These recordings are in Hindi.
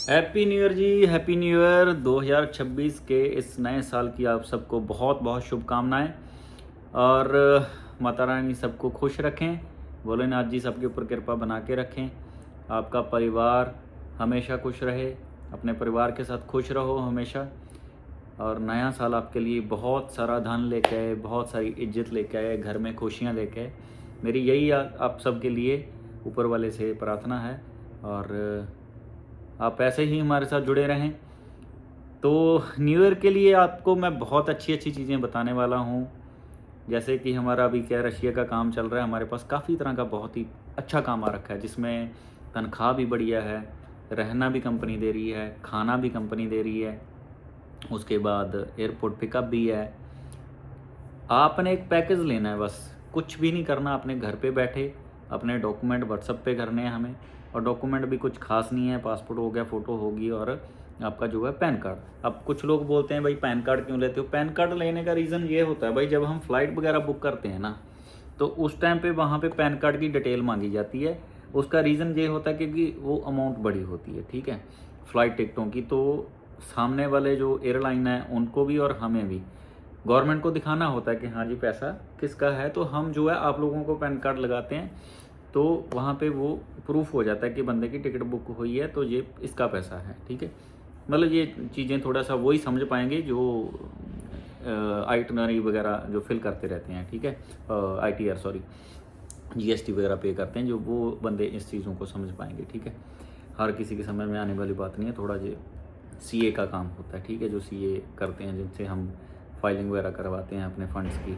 हैप्पी न्यू ईयर जी। हैप्पी न्यू ईयर 2026 के इस नए साल की आप सबको बहुत बहुत शुभकामनाएं। और माता रानी सबको खुश रखें, भोलेनाथ जी सबके ऊपर कृपा बना के रखें। आपका परिवार हमेशा खुश रहे, अपने परिवार के साथ खुश रहो हमेशा। और नया साल आपके लिए बहुत सारा धन लेके आए, बहुत सारी इज्जत लेके आए, घर में खुशियाँ लेके आए। मेरी यही आप सबके लिए ऊपर वाले से प्रार्थना है। और आप ऐसे ही हमारे साथ जुड़े रहें। तो न्यू ईयर के लिए आपको मैं बहुत अच्छी अच्छी चीज़ें बताने वाला हूँ। जैसे कि हमारा अभी क्या रशिया का काम चल रहा है, हमारे पास काफ़ी तरह का बहुत ही अच्छा काम आ रखा है, जिसमें तनख्वाह भी बढ़िया है, रहना भी कंपनी दे रही है, खाना भी कंपनी दे रही है, उसके बाद एयरपोर्ट पिकअप भी है। आपने एक पैकेज लेना है, बस कुछ भी नहीं करना। अपने घर पे बैठे अपने डॉक्यूमेंट व्हाट्सएप पे करने हैं हमें। और डॉक्यूमेंट भी कुछ खास नहीं है, पासपोर्ट हो गया, फ़ोटो होगी और आपका जो है पैन कार्ड। अब कुछ लोग बोलते हैं भाई पैन कार्ड क्यों लेते हो? पैन कार्ड लेने का रीज़न ये होता है भाई, जब हम फ़्लाइट वगैरह बुक करते हैं ना, तो उस टाइम पे वहाँ पे पैन कार्ड की डिटेल मांगी जाती है। उसका रीज़न ये होता है क्योंकि वो अमाउंट बड़ी होती है, ठीक है, फ़्लाइट टिकटों की। तो सामने वाले जो एयरलाइन है उनको भी और हमें भी गवर्नमेंट को दिखाना होता है कि हाँ जी पैसा किसका है। तो हम जो है आप लोगों को पैन कार्ड लगाते हैं, तो वहाँ पे वो प्रूफ हो जाता है कि बंदे की टिकट बुक हुई है, तो ये इसका पैसा है, ठीक है। मतलब ये चीज़ें थोड़ा सा वही समझ पाएंगे जो आइटनरी वगैरह जो फिल करते रहते हैं, ठीक है, ITR सॉरी, GST वगैरह पे करते हैं, जो वो बंदे इस चीज़ों को समझ पाएंगे, ठीक है। हर किसी के समझ में आने वाली बात नहीं है, थोड़ा जो CA का काम होता है, ठीक है, जो CA करते हैं, जिनसे हम फाइलिंग वगैरह करवाते हैं अपने फंड्स की।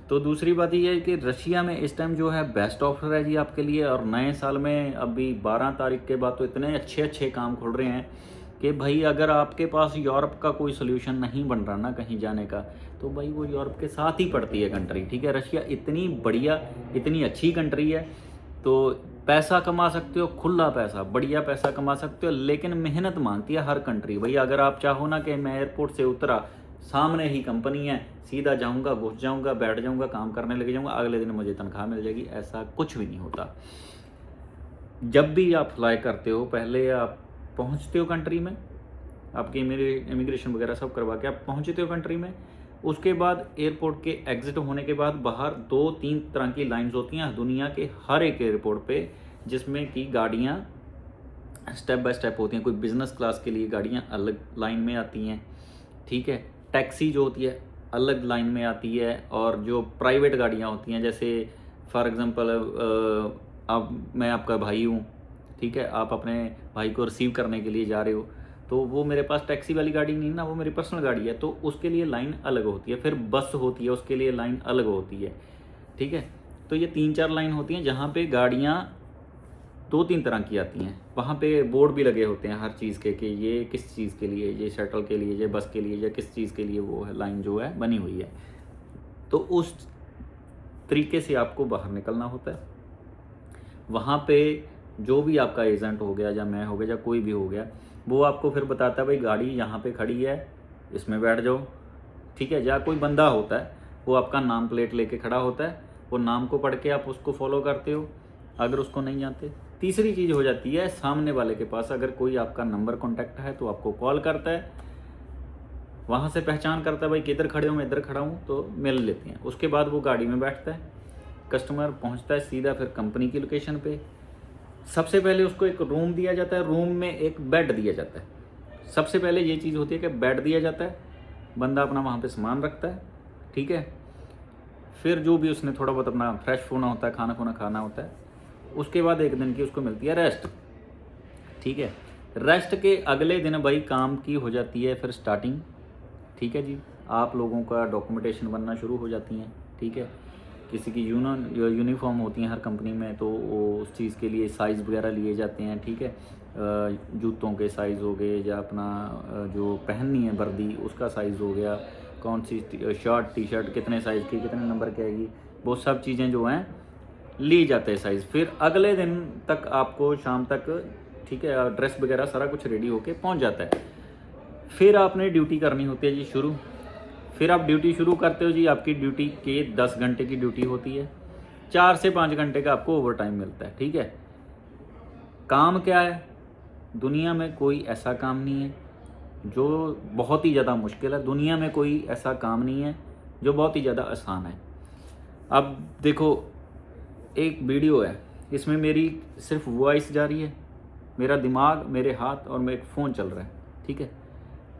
तो दूसरी बात ये है कि रशिया में इस टाइम जो है बेस्ट ऑफर है जी आपके लिए। और नए साल में अभी 12 तारीख के बाद तो इतने अच्छे अच्छे काम खुल रहे हैं कि भाई अगर आपके पास यूरोप का कोई सोल्यूशन नहीं बन रहा ना कहीं जाने का, तो भाई वो यूरोप के साथ ही पड़ती है कंट्री, ठीक है। रशिया इतनी बढ़िया, इतनी अच्छी कंट्री है। तो पैसा कमा सकते हो, खुला पैसा, बढ़िया पैसा कमा सकते हो, लेकिन मेहनत मांगती है हर कंट्री। भाई अगर आप चाहो ना कि मैं एयरपोर्ट से उतरा, सामने ही कंपनी है, सीधा जाऊंगा, घुस जाऊंगा, बैठ जाऊंगा, काम करने लग जाऊंगा, अगले दिन मुझे तनख्वाह मिल जाएगी, ऐसा कुछ भी नहीं होता। जब भी आप फ्लाई करते हो, पहले आप पहुंचते हो कंट्री में, आपकी इमिग्रेशन वगैरह सब करवा के आप पहुंचते हो कंट्री में। उसके बाद एयरपोर्ट के एग्जिट होने के बाद बाहर 2-3 तरह की लाइंस होती हैं दुनिया के हर एक एयरपोर्ट पे, जिसमें कि गाड़ियाँ स्टेप बाय स्टेप होती हैं। कोई बिजनेस क्लास के लिए गाड़ियाँ अलग लाइन में आती हैं, ठीक है। टैक्सी जो होती है अलग लाइन में आती है। और जो प्राइवेट गाड़ियाँ होती हैं, जैसे फॉर एग्जांपल अब मैं आपका भाई हूँ, ठीक है, आप अपने भाई को रिसीव करने के लिए जा रहे हो, तो वो मेरे पास टैक्सी वाली गाड़ी नहीं ना, वो मेरी पर्सनल गाड़ी है, तो उसके लिए लाइन अलग होती है। फिर बस होती है, उसके लिए लाइन अलग होती है, ठीक है। तो ये 3-4 लाइन होती हैं जहाँ पे गाड़ियाँ 2-3 तरह की आती हैं। वहाँ पे बोर्ड भी लगे होते हैं हर चीज़ के कि ये किस चीज़ के लिए, ये शटल के लिए, ये बस के लिए, या किस चीज़ के लिए वो है लाइन जो है बनी हुई है। तो उस तरीके से आपको बाहर निकलना होता है। वहाँ पे जो भी आपका एजेंट हो गया, या मैं हो गया, या कोई भी हो गया, वो आपको फिर बताता है भाई गाड़ी यहाँ पे खड़ी है, इसमें बैठ जाओ, ठीक है। या कोई बंदा होता है, वो आपका नाम प्लेट लेके खड़ा होता है, वो नाम को पढ़ के आप उसको फॉलो करते हो, अगर उसको नहीं जानते। तीसरी चीज़ हो जाती है, सामने वाले के पास अगर कोई आपका नंबर कॉन्टैक्ट है तो आपको कॉल करता है, वहाँ से पहचान करता है भाई किधर खड़े हो, मैं इधर खड़ा हूँ, तो मिल लेते हैं। उसके बाद वो गाड़ी में बैठता है, कस्टमर पहुँचता है सीधा फिर कंपनी की लोकेशन पे। सबसे पहले उसको एक रूम दिया जाता है, रूम में एक बेड दिया जाता है। सबसे पहले ये चीज़ होती है कि बेड दिया जाता है, बंदा अपना वहाँ पे सामान रखता है, ठीक है। फिर जो भी उसने थोड़ा बहुत अपना फ्रेश होना होता है, खाना खुना खाना होता है, उसके बाद एक दिन की उसको मिलती है रेस्ट, ठीक है। रेस्ट के अगले दिन भाई काम की हो जाती है फिर स्टार्टिंग, ठीक है जी। आप लोगों का डॉक्यूमेंटेशन बनना शुरू हो जाती हैं, ठीक है। किसी की यूनिफॉर्म होती हैं हर कंपनी में, तो वो उस चीज़ के लिए साइज़ वगैरह लिए जाते हैं, ठीक है। जूतों के साइज़ हो गए, या अपना जो पहननी है वर्दी उसका साइज़ हो गया, कौन सी शर्ट टी शर्ट कितने साइज़ की, कितने नंबर की आएगी, वो सब चीज़ें जो हैं ली जाते हैं साइज़। फिर अगले दिन तक आपको शाम तक, ठीक है, ड्रेस वगैरह सारा कुछ रेडी होके पहुंच जाता है। फिर आपने ड्यूटी करनी होती है जी शुरू। फिर आप ड्यूटी शुरू करते हो जी। आपकी ड्यूटी के 10 घंटे की ड्यूटी होती है, 4 से 5 घंटे का आपको ओवर टाइम मिलता है, ठीक है। काम क्या है? दुनिया में कोई ऐसा काम नहीं है जो बहुत ही ज़्यादा मुश्किल है, दुनिया में कोई ऐसा काम नहीं है जो बहुत ही ज़्यादा आसान है। अब देखो, एक वीडियो है, इसमें मेरी सिर्फ वॉइस जा रही है, मेरा दिमाग, मेरे हाथ और मेरा फ़ोन चल रहा है, ठीक है।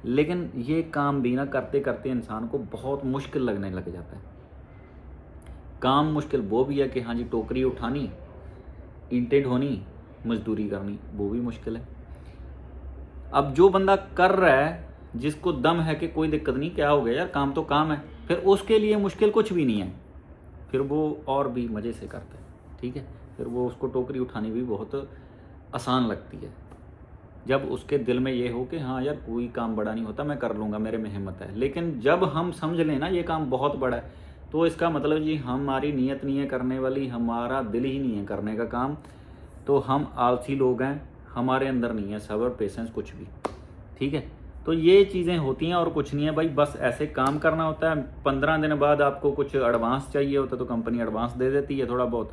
लेकिन ये काम भी ना करते करते इंसान को बहुत मुश्किल लगने लग जाता है। काम मुश्किल वो भी है कि हाँ जी, टोकरी उठानी, ईंटें ढोनी, मजदूरी करनी, वो भी मुश्किल है। अब जो बंदा कर रहा है, जिसको दम है कि कोई दिक्कत नहीं, क्या हो गया यार, काम तो काम है, फिर उसके लिए मुश्किल कुछ भी नहीं है, फिर वो और भी मज़े से करता है, ठीक है। फिर वो उसको टोकरी उठानी भी बहुत आसान लगती है, जब उसके दिल में ये हो कि हाँ यार, कोई काम बड़ा नहीं होता, मैं कर लूँगा, मेरे में हिम्मत है। लेकिन जब हम समझ लें ना ये काम बहुत बड़ा है, तो इसका मतलब जी हमारी नीयत नहीं है करने वाली, हमारा दिल ही नहीं है करने का काम, तो हम आलसी लोग हैं, हमारे अंदर नहीं है सब्र, पेशेंस, कुछ भी, ठीक है। तो ये चीज़ें होती हैं और कुछ नहीं है भाई, बस ऐसे काम करना होता है। 15 दिन बाद आपको कुछ एडवांस चाहिए होता है तो कंपनी एडवांस दे देती है थोड़ा बहुत,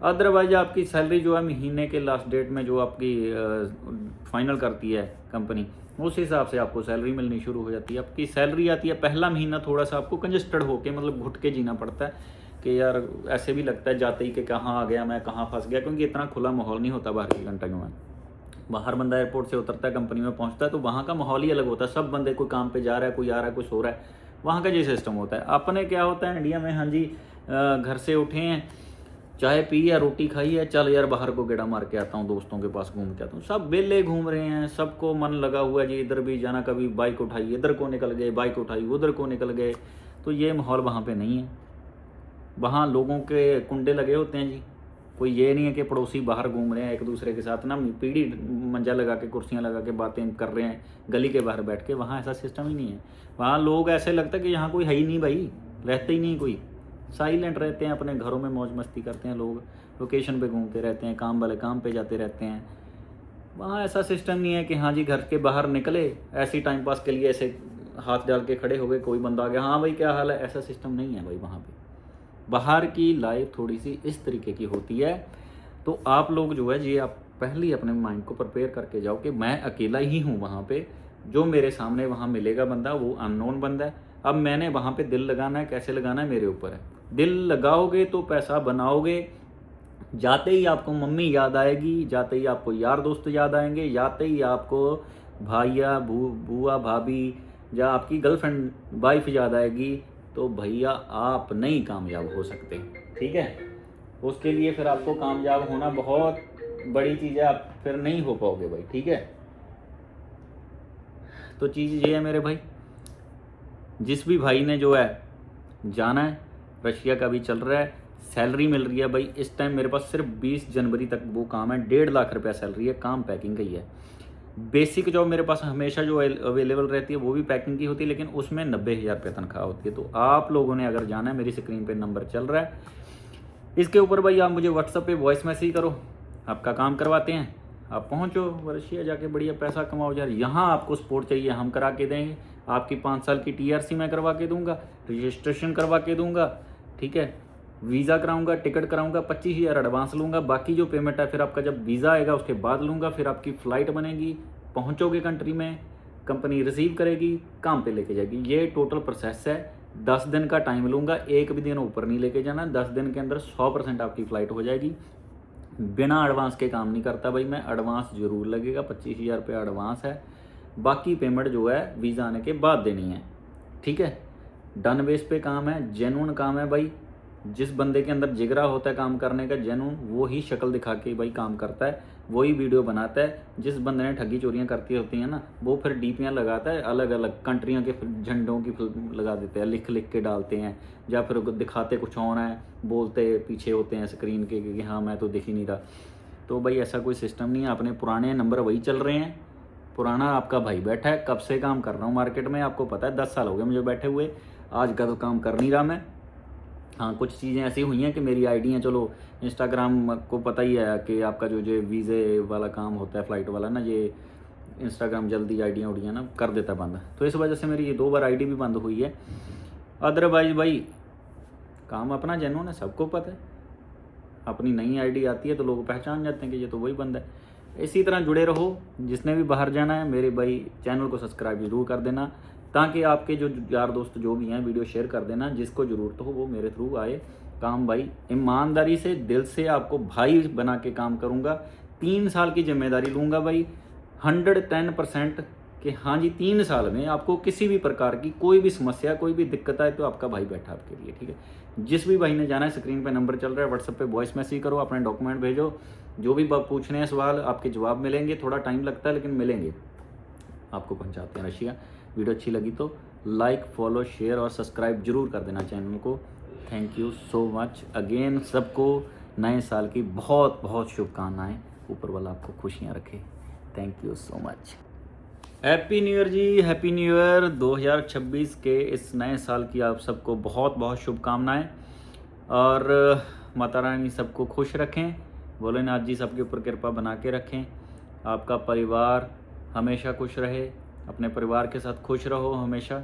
अदरवाइज आपकी सैलरी जो है महीने के लास्ट डेट में जो आपकी फाइनल करती है कंपनी, उस हिसाब से आपको सैलरी मिलनी शुरू हो जाती है। आपकी सैलरी आती है, पहला महीना थोड़ा सा आपको कंजस्टेड होके, मतलब घुट के जीना पड़ता है कि यार ऐसे भी लगता है जाते ही कि कहाँ आ गया मैं, कहाँ फंस गया, क्योंकि इतना खुला माहौल नहीं होता बाहर की कंट्रियों में। बाहर बंदा एयरपोर्ट से उतरता है, कंपनी में पहुंचता है, तो वहाँ का माहौल ही अलग होता है। सब बंदे, कोई काम पे जा रहा है, कोई आ रहा है, कोई सो रहा है, वहाँ का ये सिस्टम होता है। अपने क्या होता है इंडिया में, हाँ जी, घर से उठे हैं, चाय पी या रोटी खाई है, चल यार बाहर को गेड़ा मार के आता हूँ, दोस्तों के पास घूम के आता हूँ। सब बेले घूम रहे हैं, सबको मन लगा हुआ है जी, इधर भी जाना, कभी बाइक उठाई इधर को निकल गए, बाइक उठाई उधर को निकल गए। तो ये माहौल वहाँ पे नहीं है। वहाँ लोगों के कुंडे लगे होते हैं जी, कोई ये नहीं है कि पड़ोसी बाहर घूम रहे हैं एक दूसरे के साथ ना पीढ़ी मंजा लगा के, कुर्सियाँ लगा के बातें कर रहे हैं गली के बाहर बैठ के। वहाँ ऐसा सिस्टम ही नहीं है। वहाँ लोग ऐसे लगता है कि यहाँ कोई है ही नहीं भाई, रहते ही नहीं कोई, साइलेंट रहते हैं, अपने घरों में मौज मस्ती करते हैं लोग, लोकेशन पे घूमते रहते हैं, काम वाले काम पे जाते रहते हैं। वहाँ ऐसा सिस्टम नहीं है कि हाँ जी घर के बाहर निकले ऐसे टाइम पास के लिए ऐसे हाथ डाल के खड़े हो गए, कोई बंदा आ गया, हाँ भाई क्या हाल है, ऐसा सिस्टम नहीं है भाई वहाँ पे। बाहर की लाइफ थोड़ी सी इस तरीके की होती है। तो आप लोग जो है ये आप पहले ही अपने माइंड को प्रिपेयर करके जाओ कि मैं अकेला ही हूँ वहाँ पे, जो मेरे सामने वहाँ मिलेगा बंदा वो अननोन बंदा है। अब मैंने वहाँ पे दिल लगाना है, कैसे लगाना है मेरे ऊपर है। दिल लगाओगे तो पैसा बनाओगे, जाते ही आपको मम्मी याद आएगी, जाते ही आपको यार दोस्त याद आएंगे, जाते ही आपको भाइया बुआ भाभी या आपकी गर्लफ्रेंड वाइफ याद आएगी, तो भैया आप नहीं कामयाब हो सकते, ठीक है। उसके लिए फिर आपको कामयाब होना बहुत बड़ी चीज़ है, आप फिर नहीं हो पाओगे भाई, ठीक है। तो चीज़ ये है मेरे भाई, जिस भी भाई ने जो है जाना है, रशिया का भी चल रहा है, सैलरी मिल रही है भाई इस टाइम मेरे पास सिर्फ 20 जनवरी तक वो काम है, 1.5 लाख रुपया सैलरी है, काम पैकिंग का ही है। बेसिक जॉब मेरे पास हमेशा जो अवेलेबल रहती है वो भी पैकिंग की होती है, लेकिन उसमें 90,000 रुपये तनख्वाह होती है। तो आप लोगों ने अगर जाना है, मेरी स्क्रीन पे नंबर चल रहा है, इसके ऊपर भाई आप मुझे व्हाट्सअप पे वॉइस मैसेज करो, आपका काम करवाते हैं, आप पहुंचो रशिया जाके बढ़िया पैसा कमाओ यार। यहाँ आपको सपोर्ट चाहिए, हम करा के देंगे। आपकी 5 साल की TRC मैं करवा के दूंगा, रजिस्ट्रेशन करवा के दूंगा, ठीक है, वीज़ा कराऊंगा, टिकट कराऊंगा, 25,000 एडवांस लूँगा, बाकी जो पेमेंट है फिर आपका जब वीज़ा आएगा उसके बाद लूँगा। फिर आपकी फ़्लाइट बनेगी, पहुँचोगे कंट्री में, कंपनी रिसीव करेगी, काम पे लेके जाएगी। ये टोटल प्रोसेस है। 10 दिन का टाइम लूँगा, एक भी दिन ऊपर नहीं लेके जाना। 10 दिन के अंदर 100% आपकी फ़्लाइट हो जाएगी। बिना एडवांस के काम नहीं करता भाई मैं, एडवांस ज़रूर लगेगा, 25,000 रुपये एडवांस है, बाकी पेमेंट जो है वीज़ा आने के बाद देनी है, ठीक है। डन बेस पे काम है, जेन्युइन काम है भाई। जिस बंदे के अंदर जिगरा होता है काम करने का जेन्युइन, वो ही शक्ल दिखा के भाई काम करता है, वही वीडियो बनाता है। जिस बंदे ने ठगी चोरियाँ करती होती हैं ना, वो फिर डीपियाँ लगाता है, अलग अलग कंट्रियों के झंडों की लगा देते हैं, लिख लिख के डालते हैं, या फिर दिखाते कुछ और है, बोलते पीछे होते हैं स्क्रीन के कि हाँ मैं तो दिख ही नहीं रहा। तो भाई ऐसा कोई सिस्टम नहीं है। अपने पुराने नंबर वही चल रहे हैं, पुराना आपका भाई बैठा है, कब से काम कर रहा हूँ मार्केट में आपको पता है, 10 साल हो गए मुझे बैठे हुए, आज का तो काम कर नहीं रहा मैं। हाँ कुछ चीज़ें ऐसी हुई हैं कि मेरी आईडियाँ, चलो इंस्टाग्राम को पता ही है कि आपका जो वीज़े वाला काम होता है, फ़्लाइट वाला ना, ये इंस्टाग्राम जल्दी आईडियाँ उड़ियाँ ना कर देता बंद, तो इस वजह से मेरी ये 2 बार आईडी भी बंद हुई है। अदरवाइज भाई काम अपना जेन्युइन है, सबको पता है। अपनी नई आईडी आती है तो लोग पहचान जाते हैं कि ये तो वही बंदा है। इसी तरह जुड़े रहो। जिसने भी बाहर जाना है मेरे भाई चैनल को सब्सक्राइब जरूर कर देना, ताकि आपके जो यार दोस्त जो भी हैं वीडियो शेयर कर देना, जिसको ज़रूरत हो वो मेरे थ्रू आए। काम भाई ईमानदारी से दिल से आपको भाई बना के काम करूँगा। 3 साल की जिम्मेदारी लूँगा भाई 110% कि हाँ जी 3 साल में आपको किसी भी प्रकार की कोई भी समस्या कोई भी दिक्कत आए तो आपका भाई बैठा आपके लिए, ठीक है। जिस भी भाई ने जाना है स्क्रीन पे नंबर चल रहा है, व्हाट्सएप पे वॉइस मैसेज करो, अपने डॉक्यूमेंट भेजो, जो भी पूछने हैं सवाल आपके जवाब मिलेंगे। थोड़ा टाइम लगता है लेकिन मिलेंगे, आपको पहुंचाते हैं रशिया। वीडियो अच्छी लगी तो लाइक, फॉलो, शेयर और सब्सक्राइब जरूर कर देना चैनल को। Thank you so much again. सबको नए साल की बहुत बहुत शुभकामनाएं। ऊपर वाला आपको खुशियां रखे। Thank you so much. Happy new year जी, हैप्पी न्यू ईयर। 2026 के इस नए साल की आप सबको बहुत बहुत शुभकामनाएं और माता रानी सबको खुश रखें। भोलेनाथ जी सबके ऊपर कृपा बना के रखें। आपका परिवार हमेशा खुश रहे, अपने परिवार के साथ खुश रहो हमेशा।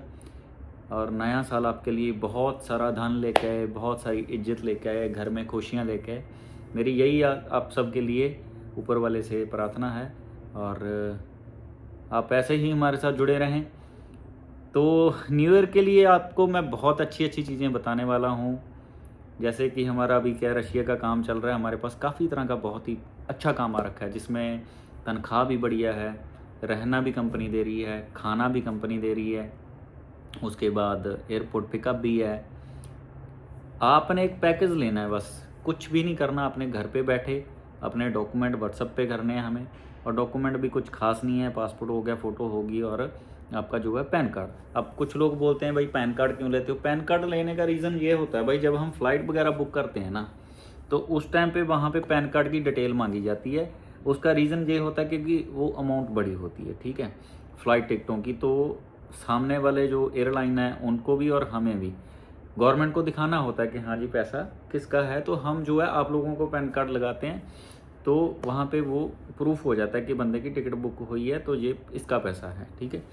और नया साल आपके लिए बहुत सारा धन लेके आए, बहुत सारी इज्जत लेके आए, घर में खुशियाँ लेके आए। मेरी यही आप सबके लिए ऊपर वाले से प्रार्थना है। और आप ऐसे ही हमारे साथ जुड़े रहें। तो न्यू ईयर के लिए आपको मैं बहुत अच्छी अच्छी चीज़ें बताने वाला हूँ। जैसे कि हमारा अभी क्या रशिया का काम चल रहा है, हमारे पास काफ़ी तरह का बहुत ही अच्छा काम आ रखा है, जिसमें तनख्वाह भी बढ़िया है, रहना भी कंपनी दे रही है, खाना भी कंपनी दे रही है, उसके बाद एयरपोर्ट पिकअप भी है। आपने एक पैकेज लेना है, बस कुछ भी नहीं करना। अपने घर पे बैठे अपने डॉक्यूमेंट व्हाट्सएप पे करने हैं हमें। और डॉक्यूमेंट भी कुछ खास नहीं है, पासपोर्ट हो गया, फ़ोटो होगी और आपका जो है पैन कार्ड। अब कुछ लोग बोलते हैं भाई पैन कार्ड क्यों लेते हो। पैन कार्ड लेने का रीज़न ये होता है भाई, जब हम फ़्लाइट वगैरह बुक करते हैं ना, तो उस टाइम पे वहाँ पे पैन कार्ड की डिटेल मांगी जाती है। उसका रीज़न ये होता है क्योंकि वो अमाउंट बड़ी होती है, ठीक है, फ़्लाइट टिकटों की। तो सामने वाले जो एयरलाइन है उनको भी और हमें भी गवर्नमेंट को दिखाना होता है कि हाँ जी पैसा किसका है। तो हम जो है आप लोगों को पैन कार्ड लगाते हैं, तो वहाँ पे वो प्रूफ हो जाता है कि बंदे की टिकट बुक हुई है, तो ये इसका पैसा है, ठीक है।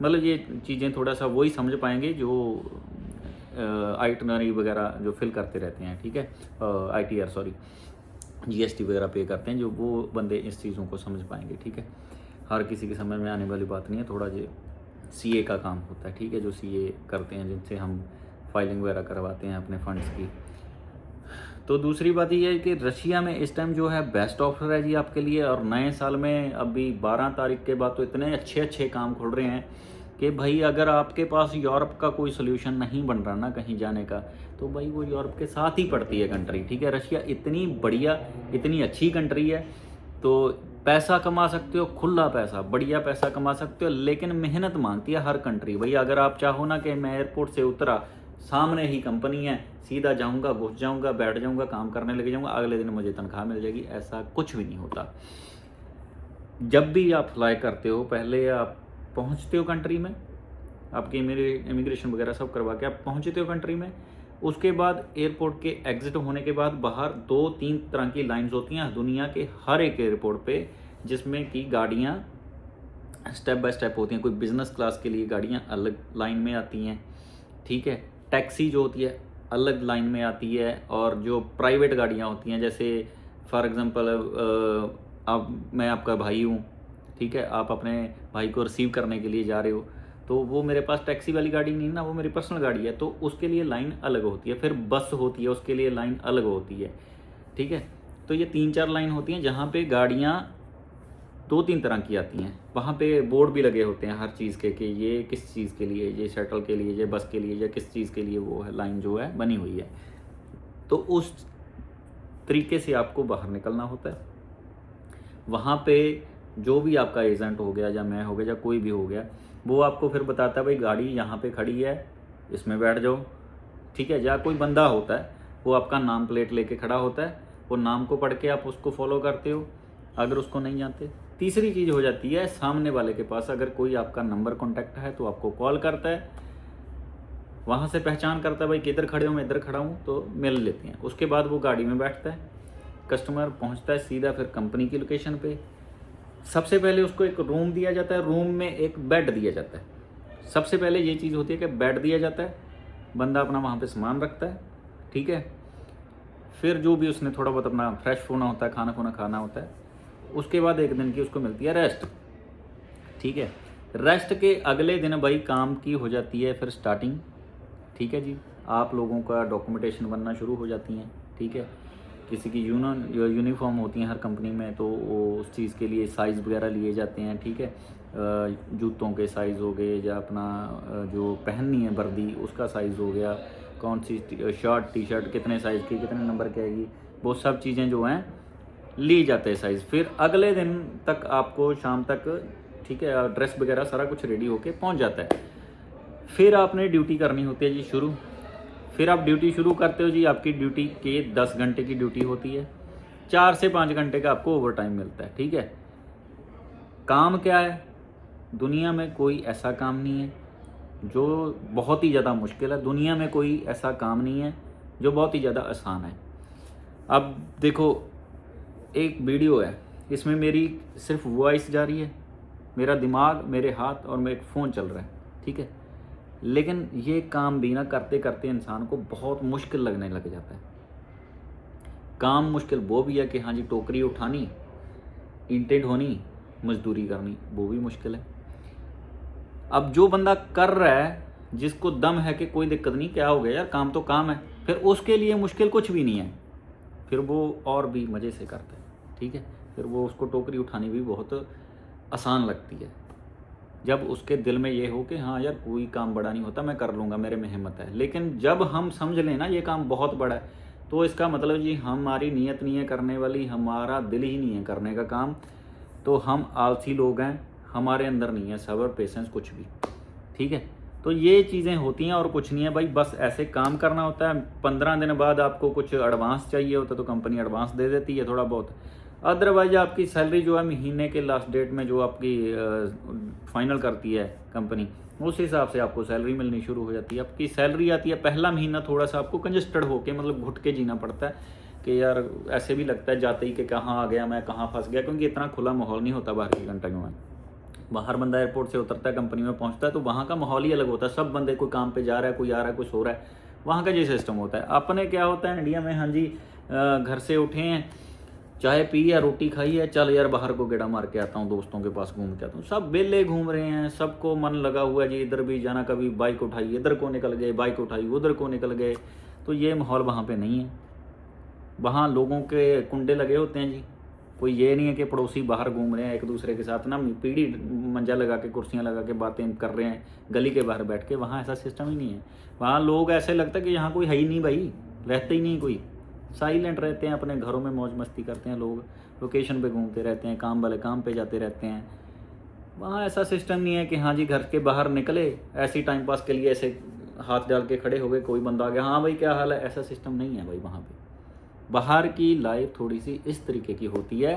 मतलब ये चीज़ें थोड़ा सा वही समझ पाएंगे जो आइटनरी वगैरह जो फिल करते रहते हैं, ठीक है, ITR सॉरी GST वगैरह पे करते हैं, जो वो बंदे इस चीज़ों को समझ पाएंगे, ठीक है। हर किसी के समझ में आने वाली बात नहीं है, थोड़ा ये CA का काम होता है, ठीक है, जो CA करते हैं, जिनसे हम फाइलिंग वगैरह करवाते हैं अपने फंड्स की। तो दूसरी बात ये है कि रशिया में इस टाइम जो है बेस्ट ऑफर है जी आपके लिए। और नए साल में अभी 12 तारीख के बाद तो इतने अच्छे अच्छे काम खुल रहे हैं कि भाई अगर आपके पास यूरोप का कोई सोल्यूशन नहीं बन रहा ना कहीं जाने का, तो भाई वो यूरोप के साथ ही पड़ती है कंट्री, ठीक है। रशिया इतनी बढ़िया, इतनी अच्छी कंट्री है। तो पैसा कमा सकते हो, खुला पैसा, बढ़िया पैसा कमा सकते हो, लेकिन मेहनत मांगती है हर कंट्री। भाई अगर आप चाहो ना कि मैं एयरपोर्ट से उतरा, सामने ही कंपनी है, सीधा जाऊंगा, घुस जाऊंगा, बैठ जाऊंगा, काम करने लग जाऊंगा, अगले दिन मुझे तनख्वाह मिल जाएगी, ऐसा कुछ भी नहीं होता। जब भी आप फ्लाई करते हो, पहले आप पहुंचते हो कंट्री में, आपकी इमिग्रेशन वगैरह सब करवा के आप पहुंचते हो कंट्री में। उसके बाद एयरपोर्ट के एग्जिट होने के बाद बाहर 2-3 तरह की लाइन्स होती हैं दुनिया के हर एक एयरपोर्ट पे, जिसमें कि गाड़ियाँ स्टेप बाय स्टेप होती हैं। कोई बिजनेस क्लास के लिए गाड़ियाँ अलग लाइन में आती हैं, ठीक है, टैक्सी जो होती है अलग लाइन में आती है, और जो प्राइवेट गाड़ियाँ होती हैं, जैसे फॉर एग्जांपल अब मैं आपका भाई हूँ, ठीक है, आप अपने भाई को रिसीव करने के लिए जा रहे हो, तो वो मेरे पास टैक्सी वाली गाड़ी नहीं ना, वो मेरी पर्सनल गाड़ी है, तो उसके लिए लाइन अलग होती है। फिर बस होती है, उसके लिए लाइन अलग होती है, ठीक है। तो ये 3-4 लाइन होती हैं जहाँ पे गाड़ियाँ 2-3 तरह की आती हैं। वहाँ पे बोर्ड भी लगे होते हैं हर चीज़ के कि ये किस चीज़ के लिए, ये शटल के लिए, ये बस के लिए, या किस चीज़ के लिए वो है लाइन जो है बनी हुई है। तो उस तरीके से आपको बाहर निकलना होता है। वहाँ पे जो भी आपका एजेंट हो गया या मैं हो गया या कोई भी हो गया, वो आपको फिर बताता है भाई गाड़ी यहाँ पे खड़ी है, इसमें बैठ जाओ, ठीक है। या कोई बंदा होता है, वो आपका नाम प्लेट लेके खड़ा होता है, वो नाम को पढ़ के आप उसको फॉलो करते हो, अगर उसको नहीं जानते। तीसरी चीज़ हो जाती है, सामने वाले के पास अगर कोई आपका नंबर कॉन्टैक्ट है तो आपको कॉल करता है, वहाँ से पहचान करता है भाई किधर खड़े हो, मैं इधर खड़ा हूँ, तो मिल लेते हैं। उसके बाद वो गाड़ी में बैठता है, कस्टमर पहुँचता है सीधा फिर कंपनी की लोकेशन पे। सबसे पहले उसको एक रूम दिया जाता है, रूम में एक बेड दिया जाता है। सबसे पहले ये चीज़ होती है कि बेड दिया जाता है, बंदा अपना वहाँ पे सामान रखता है, ठीक है। फिर जो भी उसने थोड़ा बहुत अपना फ्रेश होना होता है, खाना खुना खाना होता है, उसके बाद 1 दिन की उसको मिलती है रेस्ट, ठीक है। रेस्ट के अगले दिन भाई काम की हो जाती है फिर स्टार्टिंग, ठीक है जी। आप लोगों का डॉक्यूमेंटेशन बनना शुरू हो जाती हैं, ठीक है। किसी की यूनिफॉर्म होती हैं हर कंपनी में, तो वो उस चीज़ के लिए साइज़ वगैरह लिए जाते हैं, ठीक है। जूतों के साइज़ हो गए, या अपना जो पहननी है वर्दी उसका साइज़ हो गया, कौन सी शर्ट टी शर्ट कितने साइज़ की कितने नंबर की आएगी, वो सब चीज़ें जो हैं ली जाते हैं साइज़। फिर अगले दिन तक आपको शाम तक, ठीक है, ड्रेस वगैरह सारा कुछ रेडी होके पहुंच जाता है। फिर आपने ड्यूटी करनी होती है जी शुरू। फिर आप ड्यूटी शुरू करते हो जी, आपकी ड्यूटी के 10 घंटे की ड्यूटी होती है, 4 से 5 घंटे का आपको ओवर टाइम मिलता है, ठीक है। काम क्या है, दुनिया में कोई ऐसा काम नहीं है जो बहुत ही ज़्यादा मुश्किल है, दुनिया में कोई ऐसा काम नहीं है जो बहुत ही ज़्यादा आसान है। अब देखो, एक वीडियो है, इसमें मेरी सिर्फ वॉइस जा रही है, मेरा दिमाग, मेरे हाथ और मेरा फ़ोन चल रहा है, ठीक है। लेकिन ये काम भी ना करते करते इंसान को बहुत मुश्किल लगने लग जाता है। काम मुश्किल वो भी है कि हाँ जी, टोकरी उठानी, ईंटें ढोनी, मजदूरी करनी, वो भी मुश्किल है। अब जो बंदा कर रहा है, जिसको दम है कि कोई दिक्कत नहीं, क्या हो गया यार, काम तो काम है, फिर उसके लिए मुश्किल कुछ भी नहीं है, फिर वो और भी मज़े से करता है, ठीक है। फिर वो उसको टोकरी उठानी भी बहुत आसान लगती है, जब उसके दिल में ये हो कि हाँ यार कोई काम बड़ा नहीं होता, मैं कर लूँगा, मेरे में हिम्मत है। लेकिन जब हम समझ लें ना ये काम बहुत बड़ा है, तो इसका मतलब जी हमारी नीयत नहीं है करने वाली, हमारा दिल ही नहीं है करने का काम, तो हम आलसी लोग हैं, हमारे अंदर नहीं है सब्र पेशेंस कुछ भी, ठीक है। तो ये चीज़ें होती हैं और कुछ नहीं है भाई, बस ऐसे काम करना होता है। 15 दिन बाद आपको कुछ एडवांस चाहिए होता है तो कंपनी एडवांस दे देती है थोड़ा बहुत, अदरवाइज आपकी सैलरी जो है महीने के लास्ट डेट में जो आपकी फाइनल करती है कंपनी, उस हिसाब से आपको सैलरी मिलनी शुरू हो जाती है। आपकी सैलरी आती है, पहला महीना थोड़ा सा आपको कंजस्टेड होके, मतलब घुट के जीना पड़ता है कि यार ऐसे भी लगता है जाते ही कि कहाँ आ गया मैं, कहाँ फंस गया, क्योंकि इतना खुला माहौल नहीं होता बाहर की कंट्रियों में। बाहर बंदा एयरपोर्ट से उतरता है, कंपनी में पहुंचता है, तो वहाँ का माहौल ही अलग होता है। सब बंदे कोई काम पे जा रहा है, कोई आ रहा है, कुछ हो रहा है, वहाँ का ये सिस्टम होता है। अपने क्या होता है इंडिया में, हाँ जी, घर से उठे हैं, चाय पी या रोटी खाई है, चल यार बाहर को गेड़ा मार के आता हूँ, दोस्तों के पास घूम के आता हूँ। सब बेले घूम रहे हैं, सबको मन लगा हुआ है जी, इधर भी जाना, कभी बाइक उठाई इधर को निकल गए, बाइक उठाई उधर को निकल गए। तो ये माहौल वहाँ पे नहीं है। वहाँ लोगों के कुंडे लगे होते हैं जी, कोई ये नहीं है कि पड़ोसी बाहर घूम रहे हैं एक दूसरे के साथ ना पीढ़ी मंजा लगा के, कुर्सियाँ लगा के बातें कर रहे हैं गली के बाहर बैठ के। वहाँ ऐसा सिस्टम ही नहीं है। वहाँ लोग ऐसे लगता है कि यहाँ कोई है ही नहीं भाई, रहते ही नहीं कोई, साइलेंट रहते हैं, अपने घरों में मौज मस्ती करते हैं लोग, लोकेशन पे घूमते रहते हैं, काम वाले काम पे जाते रहते हैं। वहाँ ऐसा सिस्टम नहीं है कि हाँ जी घर के बाहर निकले ऐसे ही टाइम पास के लिए ऐसे हाथ डाल के खड़े हो गए, कोई बंदा आ गया, हाँ भाई क्या हाल है, ऐसा सिस्टम नहीं है भाई वहाँ पे। बाहर की लाइफ थोड़ी सी इस तरीके की होती है।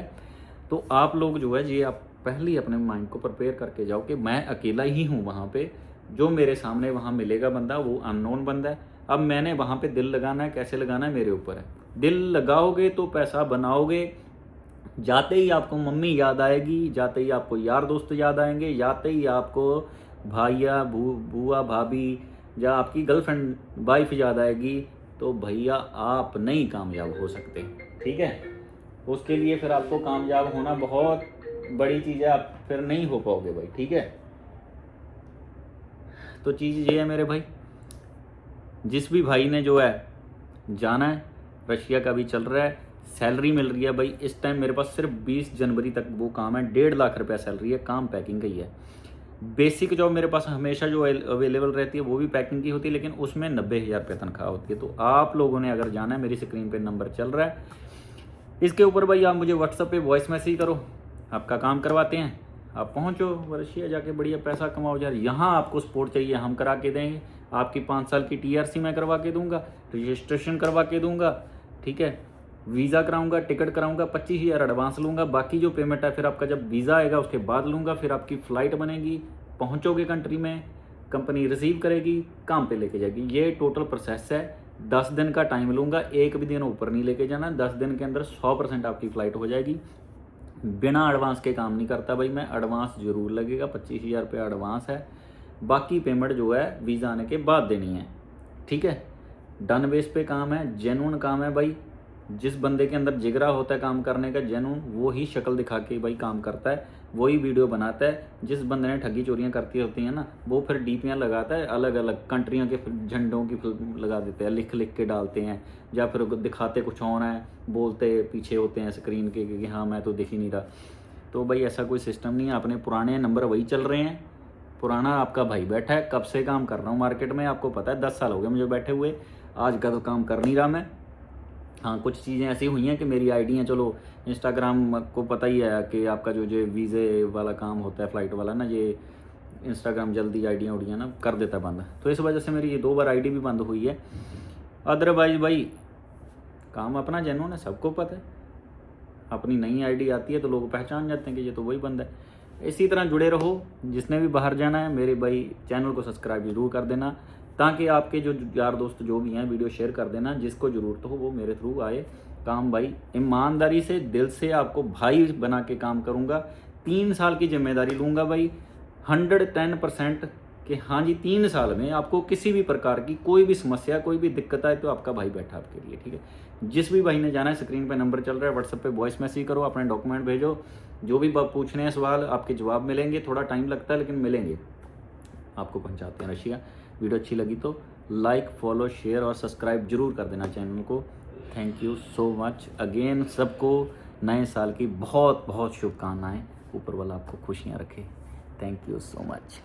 तो आप लोग जो है ये आप पहले ही अपने माइंड को प्रिपेयर करके जाओ कि मैं अकेला ही हूँ वहाँ पे, जो मेरे सामने वहाँ मिलेगा बंदा वो अननोन बंदा है। अब मैंने वहाँ पे दिल लगाना है, कैसे लगाना है मेरे ऊपर है। दिल लगाओगे तो पैसा बनाओगे, जाते ही आपको मम्मी याद आएगी, जाते ही आपको यार दोस्त याद आएंगे, जाते ही आपको भाइया बुआ भाभी या आपकी गर्लफ्रेंड वाइफ याद आएगी, तो भैया आप नहीं कामयाब हो सकते, ठीक है। उसके लिए फिर आपको कामयाब होना बहुत बड़ी चीज़ है, आप फिर नहीं हो पाओगे भाई, ठीक है। तो चीज़ ये है मेरे भाई, जिस भी भाई ने जो है जाना है, रशिया का भी चल रहा है, सैलरी मिल रही है भाई। इस टाइम मेरे पास सिर्फ 20 जनवरी तक वो काम है, 1.5 लाख रुपया सैलरी है, काम पैकिंग का ही है। बेसिक जॉब मेरे पास हमेशा जो अवेलेबल रहती है वो भी पैकिंग की होती है, लेकिन उसमें 90,000 रुपये तनख्वाह होती है। तो आप लोगों ने अगर जाना है, मेरी स्क्रीन पे नंबर चल रहा है, इसके ऊपर भाई आप मुझे व्हाट्सएप पे वॉइस मैसेज करो, आपका काम करवाते हैं, आप पहुंचो रशिया जाके बढ़िया पैसा कमाओ यार। यहाँ आपको सपोर्ट चाहिए, हम करा के देंगे। आपकी 5 साल की TRC मैं करवा के दूंगा, रजिस्ट्रेशन करवा के दूंगा, ठीक है, वीज़ा कराऊंगा, टिकट कराऊंगा, 25,000 एडवांस लूँगा, बाकी जो पेमेंट है फिर आपका जब वीज़ा आएगा उसके बाद लूँगा। फिर आपकी फ़्लाइट बनेगी, पहुँचोगे कंट्री में, कंपनी रिसीव करेगी, काम पे लेके जाएगी। ये टोटल प्रोसेस है। 10 दिन का टाइम लूँगा, एक भी दिन ऊपर नहीं लेके जाना। 10 दिन के अंदर 100% आपकी फ़्लाइट हो जाएगी। बिना एडवांस के काम नहीं करता भाई मैं, एडवांस ज़रूर लगेगा, 25,000 रुपये एडवांस है, बाकी पेमेंट जो है वीज़ा आने के बाद देनी है, ठीक है। डन बेस पे काम है, जेन्युइन काम है भाई, जिस बंदे के अंदर जिगरा होता है काम करने का जेन्युइन, वो ही शक्ल दिखा के भाई काम करता है, वही वीडियो बनाता है। जिस बंदे ने ठगी चोरियां करती होती हैं ना, वो फिर डीपियां लगाता है, अलग अलग कंट्रियों के झंडों की फिल्म लगा देते हैं, लिख लिख के डालते हैं, या फिर दिखाते कुछ और हैं, बोलते पीछे होते हैं स्क्रीन के कि हाँ मैं तो दिख ही नहीं रहा। तो भाई ऐसा कोई सिस्टम नहीं है, अपने पुराने नंबर वही चल रहे हैं। पुराना आपका भाई बैठा है, कब से काम कर रहा हूँ मार्केट में आपको पता है, 10 साल हो गए मुझे बैठे हुए, आज का तो काम कर नहीं रहा मैं। हाँ, कुछ चीज़ें ऐसी हुई हैं कि मेरी आईडी हैं, चलो इंस्टाग्राम को पता ही है कि आपका जो वीज़े वाला काम होता है, फ्लाइट वाला ना, ये इंस्टाग्राम जल्दी आईडियाँ उड़ियाँ ना कर देता है बंद, तो इस वजह से मेरी ये 2 बार आईडी भी बंद हुई है। अदरवाइज भाई काम अपना जेन्युइन है, सबको पता है। अपनी नई आईडी आती है तो लोग पहचान जाते हैं कि ये तो वही बंदा है। इसी तरह जुड़े रहो, जिसने भी बाहर जाना है मेरे भाई चैनल को सब्सक्राइब जरूर कर देना, ताकि आपके जो यार दोस्त जो भी हैं वीडियो शेयर कर देना, जिसको ज़रूरत हो वो मेरे थ्रू आए। काम भाई ईमानदारी से दिल से आपको भाई बना के काम करूँगा, 3 साल की जिम्मेदारी लूँगा भाई 110% कि हाँ जी 3 साल में आपको किसी भी प्रकार की कोई भी समस्या कोई भी दिक्कत आए तो आपका भाई बैठा आपके लिए, ठीक है। जिस भी भाई ने जाना है, स्क्रीन पे नंबर चल रहा है, व्हाट्सएप पे वॉइस मैसेज करो, अपने डॉक्यूमेंट भेजो, जो भी पूछने हैं सवाल आपके जवाब मिलेंगे, थोड़ा टाइम लगता है लेकिन मिलेंगे, आपको पहुंचाते हैं रशिया। वीडियो अच्छी लगी तो लाइक, फॉलो, शेयर और सब्सक्राइब जरूर कर देना चैनल को। Thank you so much again. सबको नए साल की बहुत बहुत शुभकामनाएं, ऊपर वाला आपको खुशियां रखे। Thank you so much.